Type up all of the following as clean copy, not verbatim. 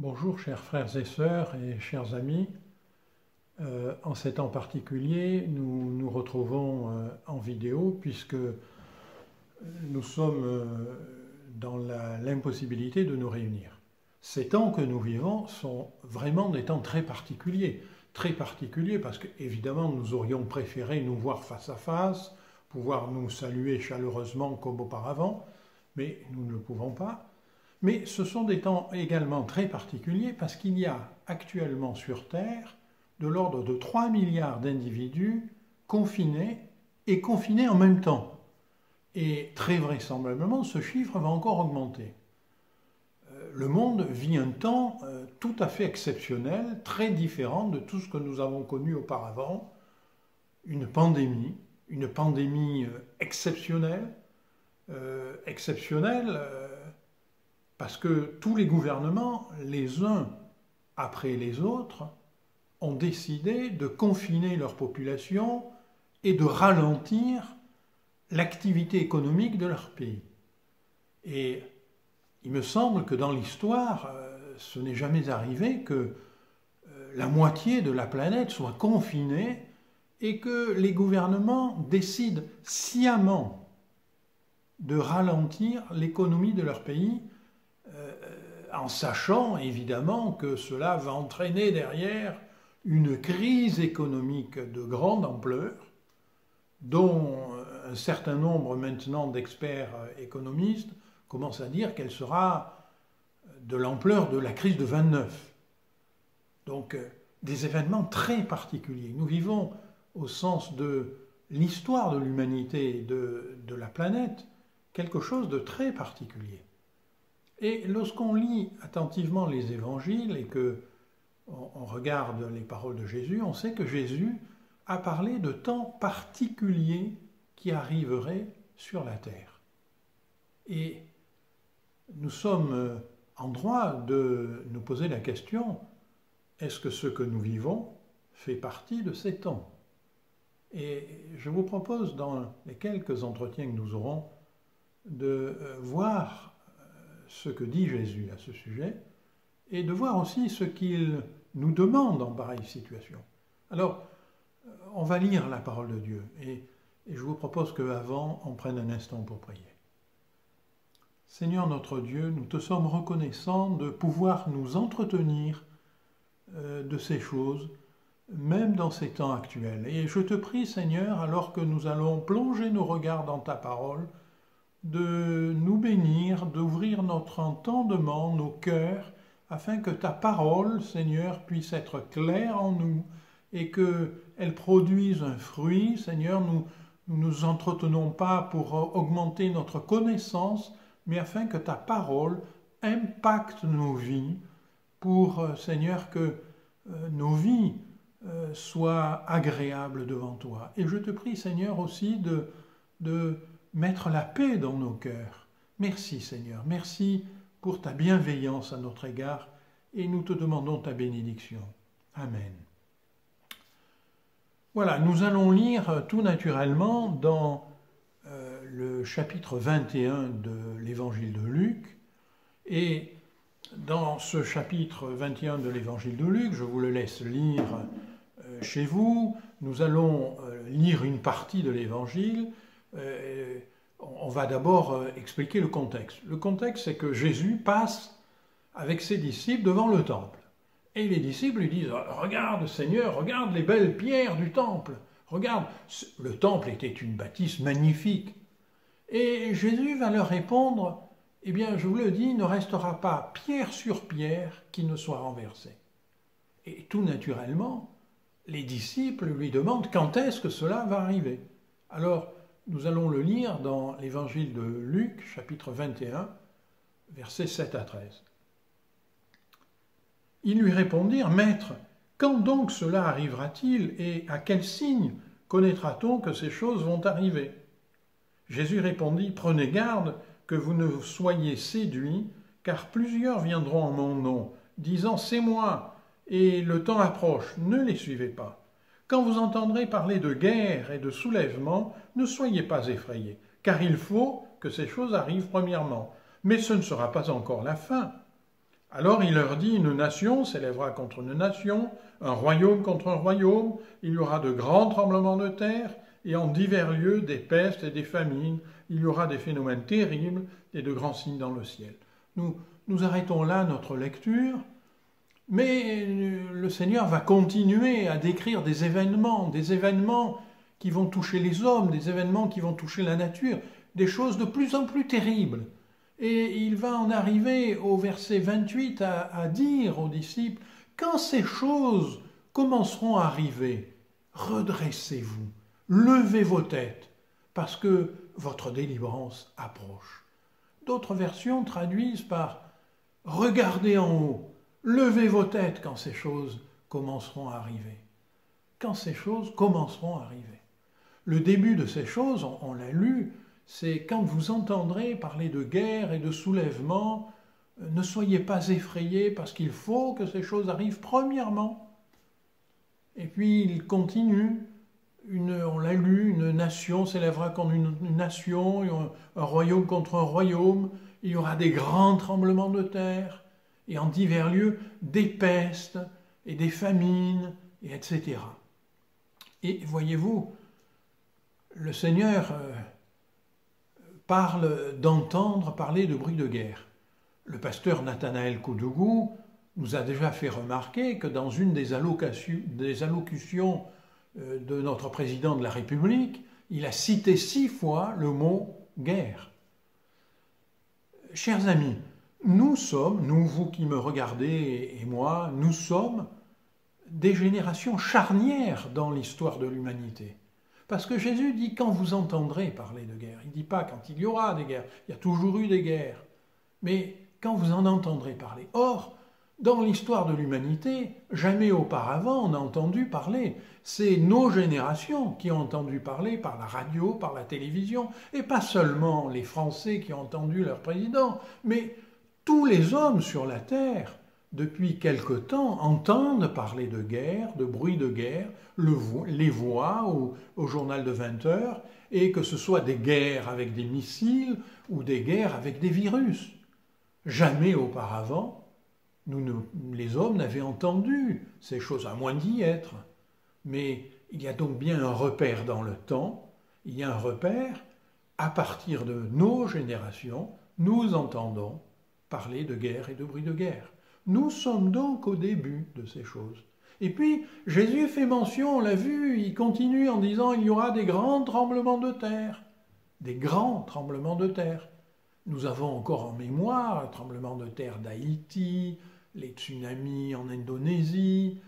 Bonjour chers frères et sœurs et chers amis. En ces temps particuliers, nous nous retrouvons en vidéo puisque nous sommes dans l'impossibilité de nous réunir. Ces temps que nous vivons sont vraiment des temps très particuliers parce qu'évidemment nous aurions préféré nous voir face à face, pouvoir nous saluer chaleureusement comme auparavant, mais nous ne le pouvons pas. Mais ce sont des temps également très particuliers parce qu'il y a actuellement sur Terre de l'ordre de 3 milliards d'individus confinés et confinés en même temps. Et très vraisemblablement, ce chiffre va encore augmenter. Le monde vit un temps tout à fait exceptionnel, très différent de tout ce que nous avons connu auparavant. Une pandémie exceptionnelle, parce que tous les gouvernements, les uns après les autres, ont décidé de confiner leur population et de ralentir l'activité économique de leur pays. Et il me semble que dans l'histoire, ce n'est jamais arrivé que la moitié de la planète soit confinée et que les gouvernements décident sciemment de ralentir l'économie de leur pays, en sachant évidemment que cela va entraîner derrière une crise économique de grande ampleur, dont un certain nombre maintenant d'experts économistes commencent à dire qu'elle sera de l'ampleur de la crise de 29. Donc des événements très particuliers. Nous vivons au sens de l'histoire de l'humanité et de la planète quelque chose de très particulier. Et lorsqu'on lit attentivement les évangiles et qu'on regarde les paroles de Jésus, on sait que Jésus a parlé de temps particuliers qui arriveraient sur la terre. Et nous sommes en droit de nous poser la question, est-ce que ce que nous vivons fait partie de ces temps? Et je vous propose dans les quelques entretiens que nous aurons de voir ce que dit Jésus à ce sujet, et de voir aussi ce qu'il nous demande en pareille situation. Alors, on va lire la parole de Dieu, et je vous propose qu'avant, on prenne un instant pour prier. Seigneur notre Dieu, nous te sommes reconnaissants de pouvoir nous entretenir de ces choses, même dans ces temps actuels. Et je te prie, Seigneur, alors que nous allons plonger nos regards dans ta parole, de nous bénir, d'ouvrir notre entendement, nos cœurs, afin que ta parole, Seigneur, puisse être claire en nous et qu'elle produise un fruit. Seigneur, nous ne nous entretenons pas pour augmenter notre connaissance, mais afin que ta parole impacte nos vies pour, Seigneur, que nos vies soient agréables devant toi. Et je te prie, Seigneur, aussi de mettre la paix dans nos cœurs. Merci Seigneur, merci pour ta bienveillance à notre égard et nous te demandons ta bénédiction. Amen. Voilà, nous allons lire tout naturellement dans le chapitre 21 de l'évangile de Luc, et dans ce chapitre 21 de l'évangile de Luc, je vous le laisse lire chez vous, nous allons lire une partie de l'évangile. On va d'abord expliquer le contexte. Le contexte, c'est que Jésus passe avec ses disciples devant le temple. Et les disciples lui disent « Regarde Seigneur, regarde les belles pierres du temple. Regarde, le temple était une bâtisse magnifique. » Et Jésus va leur répondre « Eh bien, je vous le dis, il ne restera pas pierre sur pierre qui ne soit renversée. » Et tout naturellement, les disciples lui demandent quand est-ce que cela va arriver. Alors, nous allons le lire dans l'évangile de Luc, chapitre 21, versets 7 à 13. Ils lui répondirent, « Maître, quand donc cela arrivera-t-il et à quel signe connaîtra-t-on que ces choses vont arriver ?» Jésus répondit, « Prenez garde que vous ne soyez séduits, car plusieurs viendront en mon nom, disant, c'est moi, et le temps approche, ne les suivez pas. Quand vous entendrez parler de guerre et de soulèvement, ne soyez pas effrayés, car il faut que ces choses arrivent premièrement, mais ce ne sera pas encore la fin. Alors il leur dit, une nation s'élèvera contre une nation, un royaume contre un royaume, il y aura de grands tremblements de terre, et en divers lieux des pestes et des famines, il y aura des phénomènes terribles et de grands signes dans le ciel. Nous arrêtons là notre lecture, mais le Seigneur va continuer à décrire des événements qui vont toucher les hommes, des événements qui vont toucher la nature, des choses de plus en plus terribles. Et il va en arriver au verset 28 à dire aux disciples, quand ces choses commenceront à arriver, redressez-vous, levez vos têtes, parce que votre délivrance approche. D'autres versions traduisent par regardez en haut, levez vos têtes quand ces choses commenceront à arriver. Quand ces choses commenceront à arriver. Le début de ces choses, on l'a lu, c'est quand vous entendrez parler de guerre et de soulèvement, ne soyez pas effrayés parce qu'il faut que ces choses arrivent premièrement. Et puis il continue, on l'a lu, une nation s'élèvera contre une nation, un royaume contre un royaume, il y aura des grands tremblements de terre, et en divers lieux des pestes et des famines, et etc. Et voyez-vous, le Seigneur parle d'entendre parler de bruit de guerre. Le pasteur Nathanaël Koudougu nous a déjà fait remarquer que dans une des allocutions de notre président de la République, il a cité 6 fois le mot guerre. Chers amis, nous, vous qui me regardez et moi, nous sommes des générations charnières dans l'histoire de l'humanité. Parce que Jésus dit quand vous entendrez parler de guerre. Il ne dit pas quand il y aura des guerres. Il y a toujours eu des guerres. Mais quand vous en entendrez parler. Or, dans l'histoire de l'humanité, jamais auparavant on a entendu parler. C'est nos générations qui ont entendu parler par la radio, par la télévision, et pas seulement les Français qui ont entendu leur président, mais tous les hommes sur la terre, depuis quelque temps, entendent parler de guerre, de bruit de guerre, les voient au journal de 20 heures, et que ce soit des guerres avec des missiles ou des guerres avec des virus. Jamais auparavant, les hommes n'avaient entendu ces choses, à moins d'y être. Mais il y a donc bien un repère dans le temps, il y a un repère, à partir de nos générations, nous entendons parler de guerre et de bruit de guerre. Nous sommes donc au début de ces choses. Et puis, Jésus fait mention, on l'a vu, il continue en disant il y aura des grands tremblements de terre. Des grands tremblements de terre. Nous avons encore en mémoire le tremblement de terre d'Haïti, les tsunamis en Indonésie,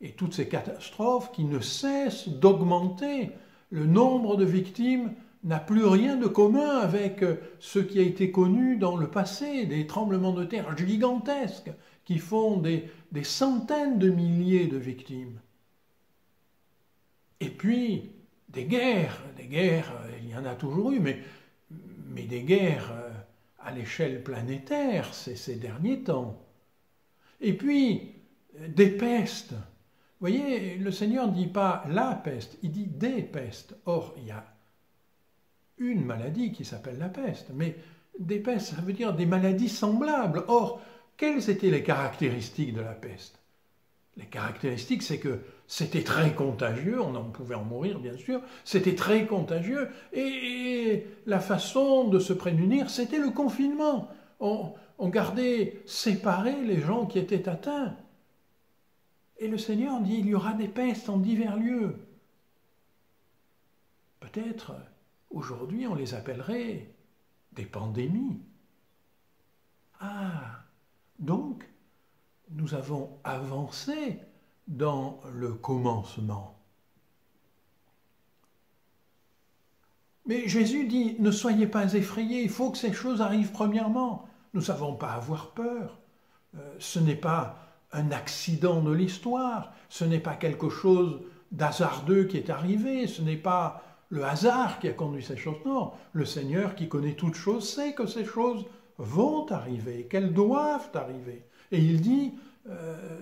et toutes ces catastrophes qui ne cessent d'augmenter. Le nombre de victimes n'a plus rien de commun avec ce qui a été connu dans le passé, des tremblements de terre gigantesques qui font des centaines de milliers de victimes. Et puis, des guerres, il y en a toujours eu, mais des guerres à l'échelle planétaire ces derniers temps. Et puis, des pestes. Vous voyez, le Seigneur ne dit pas la peste, il dit des pestes. Or, il y a une maladie qui s'appelle la peste, mais des pestes, ça veut dire des maladies semblables. Or, quelles étaient les caractéristiques de la peste? Les caractéristiques, c'est que c'était très contagieux, on pouvait en mourir bien sûr, c'était très contagieux, et la façon de se prémunir, c'était le confinement. On gardait séparés les gens qui étaient atteints. Et le Seigneur dit, il y aura des pestes en divers lieux. Peut-être, aujourd'hui, on les appellerait des pandémies. Ah, donc, nous avons avancé dans le commencement. Mais Jésus dit, ne soyez pas effrayés, il faut que ces choses arrivent premièrement. Nous ne savons pas avoir peur. Ce n'est pas un accident de l'histoire, ce n'est pas quelque chose d'hasardeux qui est arrivé, ce n'est pas le hasard qui a conduit ces choses. Non, le Seigneur qui connaît toutes choses sait que ces choses vont arriver, qu'elles doivent arriver. Et il dit,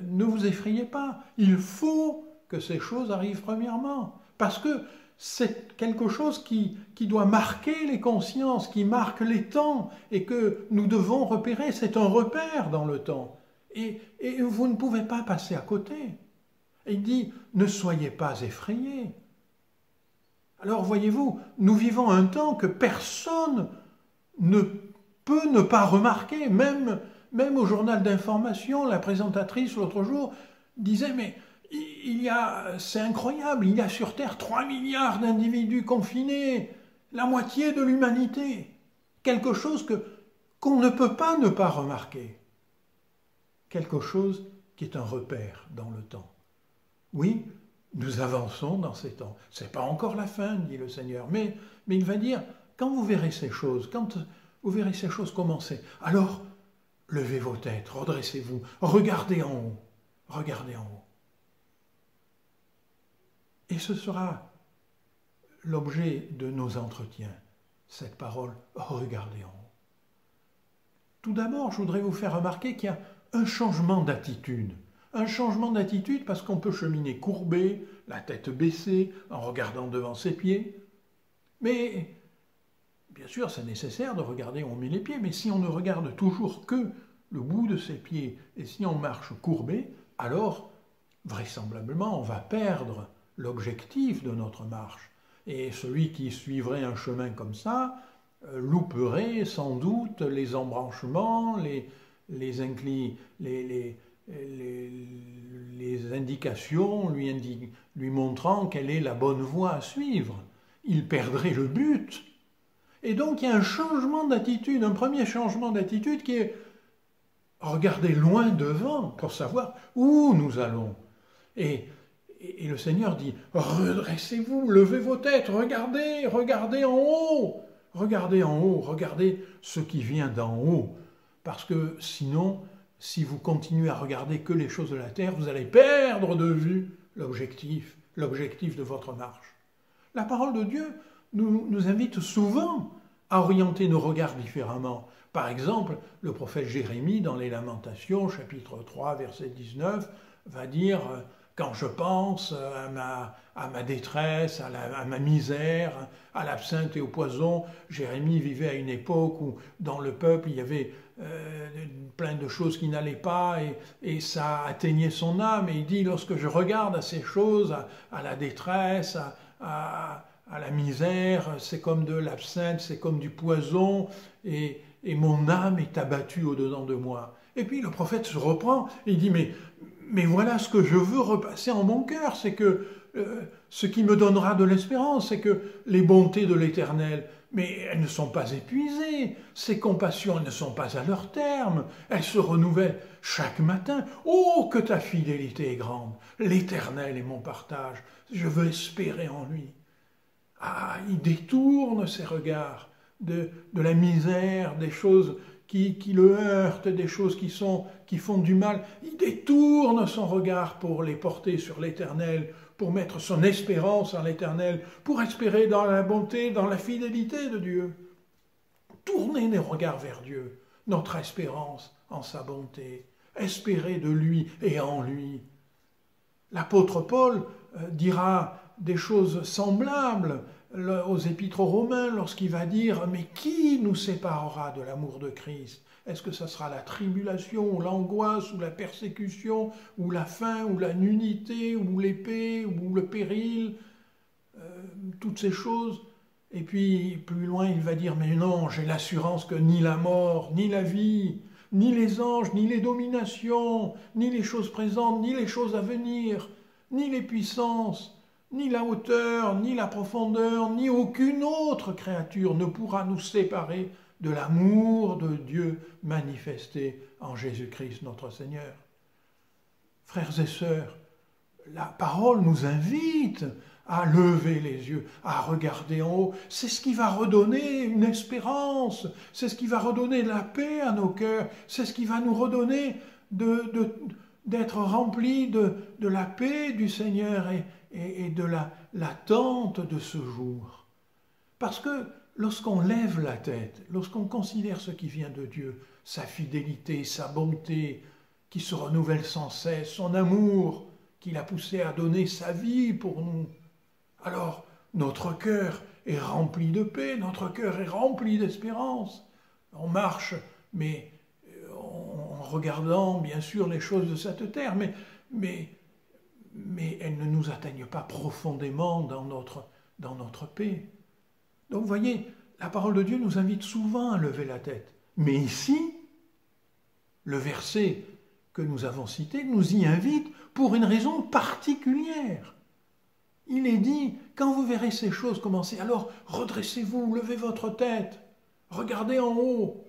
ne vous effrayez pas, il faut que ces choses arrivent premièrement. Parce que c'est quelque chose qui doit marquer les consciences, qui marque les temps, et que nous devons repérer. C'est un repère dans le temps. Et vous ne pouvez pas passer à côté. Et il dit, ne soyez pas effrayés. Alors voyez-vous, nous vivons un temps que personne ne peut ne pas remarquer. Même au journal d'information, la présentatrice l'autre jour disait, mais c'est incroyable, il y a sur Terre 3 milliards d'individus confinés, la moitié de l'humanité. Quelque chose qu'on ne peut pas ne pas remarquer. Quelque chose qui est un repère dans le temps. Oui, nous avançons dans ces temps. Ce n'est pas encore la fin, dit le Seigneur, mais il va dire, quand vous verrez ces choses, commencer, alors levez vos têtes, redressez-vous, regardez en haut, regardez en haut. Et ce sera l'objet de nos entretiens, cette parole, regardez en haut. Tout d'abord, je voudrais vous faire remarquer qu'il y a un changement d'attitude. Un changement d'attitude parce qu'on peut cheminer courbé, la tête baissée, en regardant devant ses pieds. Mais, bien sûr, c'est nécessaire de regarder où on met les pieds, mais si on ne regarde toujours que le bout de ses pieds et si on marche courbé, alors, vraisemblablement, on va perdre l'objectif de notre marche. Et celui qui suivrait un chemin comme ça louperait sans doute les embranchements, les indications lui montrant quelle est la bonne voie à suivre. Il perdrait le but. Et donc il y a un changement d'attitude, un premier changement d'attitude qui est regarder loin devant pour savoir où nous allons. Et le Seigneur dit, redressez-vous, levez vos têtes, regardez en haut, regardez ce qui vient d'en haut. Parce que sinon, si vous continuez à regarder que les choses de la terre, vous allez perdre de vue l'objectif de votre marche. La parole de Dieu nous invite souvent à orienter nos regards différemment. Par exemple, le prophète Jérémie, dans les Lamentations, chapitre 3, verset 19, va dire « Quand je pense à ma détresse, à ma misère, à l'absinthe et au poison », Jérémie vivait à une époque où dans le peuple il y avait plein de choses qui n'allaient pas et ça atteignait son âme. Et il dit, lorsque je regarde à ces choses, à la détresse, à la misère, c'est comme de l'absinthe, c'est comme du poison, et mon âme est abattue au-dedans de moi. Et puis le prophète se reprend et il dit, mais voilà ce que je veux repasser en mon cœur, c'est que ce qui me donnera de l'espérance, c'est que les bontés de l'Éternel, mais elles ne sont pas épuisées, ses compassions elles ne sont pas à leur terme, elles se renouvellent chaque matin. Oh, que ta fidélité est grande, l'Éternel est mon partage, je veux espérer en lui. Ah, il détourne ses regards de la misère, des choses qui le heurtent, des choses qui font du mal. Il détourne son regard pour les porter sur l'Éternel, pour mettre son espérance en l'Éternel, pour espérer dans la bonté, dans la fidélité de Dieu. Tournez les regards vers Dieu, notre espérance en sa bonté, espérer de lui et en lui. L'apôtre Paul dira des choses semblables aux épîtres aux Romains lorsqu'il va dire « Mais qui nous séparera de l'amour de Christ ? Est-ce que ça sera la tribulation, ou l'angoisse, ou la persécution, ou la faim, ou la nudité, ou l'épée, ou le péril ?» Toutes ces choses. Et puis, plus loin, il va dire « Mais non, j'ai l'assurance que ni la mort, ni la vie, ni les anges, ni les dominations, ni les choses présentes, ni les choses à venir, ni les puissances, ni la hauteur, ni la profondeur, ni aucune autre créature ne pourra nous séparer de l'amour de Dieu manifesté en Jésus-Christ notre Seigneur. » Frères et sœurs, la parole nous invite à lever les yeux, à regarder en haut. C'est ce qui va redonner une espérance, c'est ce qui va redonner de la paix à nos cœurs, c'est ce qui va nous redonner d'être remplis de la paix du Seigneur et de l'attente de ce jour. Parce que lorsqu'on lève la tête, lorsqu'on considère ce qui vient de Dieu, sa fidélité, sa bonté, qui se renouvelle sans cesse, son amour, qui l'a poussé à donner sa vie pour nous, alors notre cœur est rempli de paix, notre cœur est rempli d'espérance. On marche, mais en regardant bien sûr les choses de cette terre, mais elles ne nous atteignent pas profondément dans notre paix. Donc vous voyez, la parole de Dieu nous invite souvent à lever la tête. Mais ici, le verset que nous avons cité nous y invite pour une raison particulière. Il est dit, quand vous verrez ces choses commencer, alors redressez-vous, levez votre tête, regardez en haut,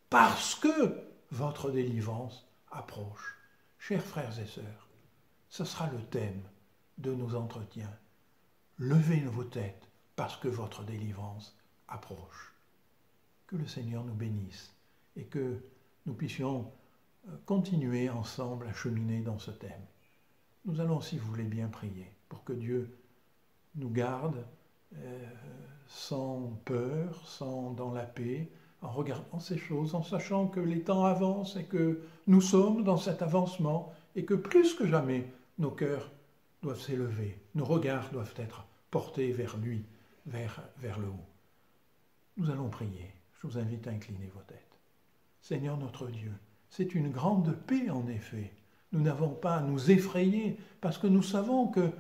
parce que votre délivrance approche. Chers frères et sœurs, ce sera le thème de nos entretiens. Levez vos têtes, parce que votre délivrance approche. Que le Seigneur nous bénisse et que nous puissions continuer ensemble à cheminer dans ce thème. Nous allons, si vous voulez bien, prier pour que Dieu nous garde sans peur, dans la paix, en regardant ces choses, en sachant que les temps avancent et que nous sommes dans cet avancement et que plus que jamais, nos cœurs doivent s'élever, nos regards doivent être portés vers lui, vers le haut. Nous allons prier. Je vous invite à incliner vos têtes. Seigneur notre Dieu, c'est une grande paix en effet. Nous n'avons pas à nous effrayer parce que nous savons que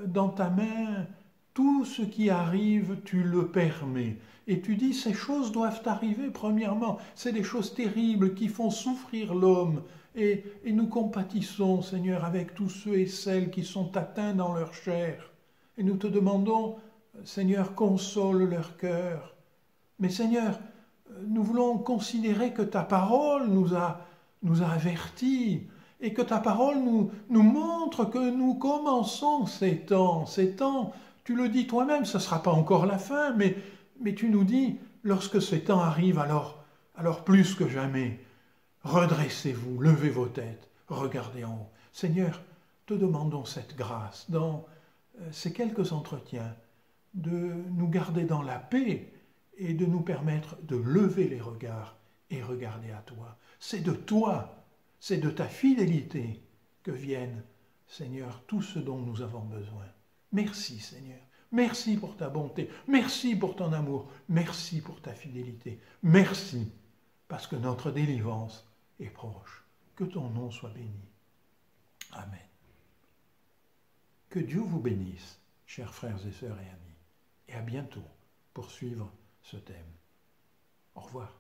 dans ta main, tout ce qui arrive, tu le permets. Et tu dis, ces choses doivent arriver premièrement. C'est des choses terribles qui font souffrir l'homme. Et nous compatissons, Seigneur, avec tous ceux et celles qui sont atteints dans leur chair. Et nous te demandons, Seigneur, console leur cœur. Mais Seigneur, nous voulons considérer que ta parole nous a avertis et que ta parole nous montre que nous commençons ces temps. Ces temps, tu le dis toi-même, ce ne sera pas encore la fin, mais tu nous dis, lorsque ces temps arrivent, alors plus que jamais, redressez-vous, levez vos têtes, regardez en haut. Seigneur, te demandons cette grâce dans ces quelques entretiens, de nous garder dans la paix et de nous permettre de lever les regards et regarder à toi. C'est de toi, c'est de ta fidélité que viennent, Seigneur, tout ce dont nous avons besoin. Merci, Seigneur. Merci pour ta bonté. Merci pour ton amour. Merci pour ta fidélité. Merci parce que notre délivrance est proche. Que ton nom soit béni. Amen. Que Dieu vous bénisse, chers frères et sœurs et amis. Et à bientôt pour suivre ce thème. Au revoir.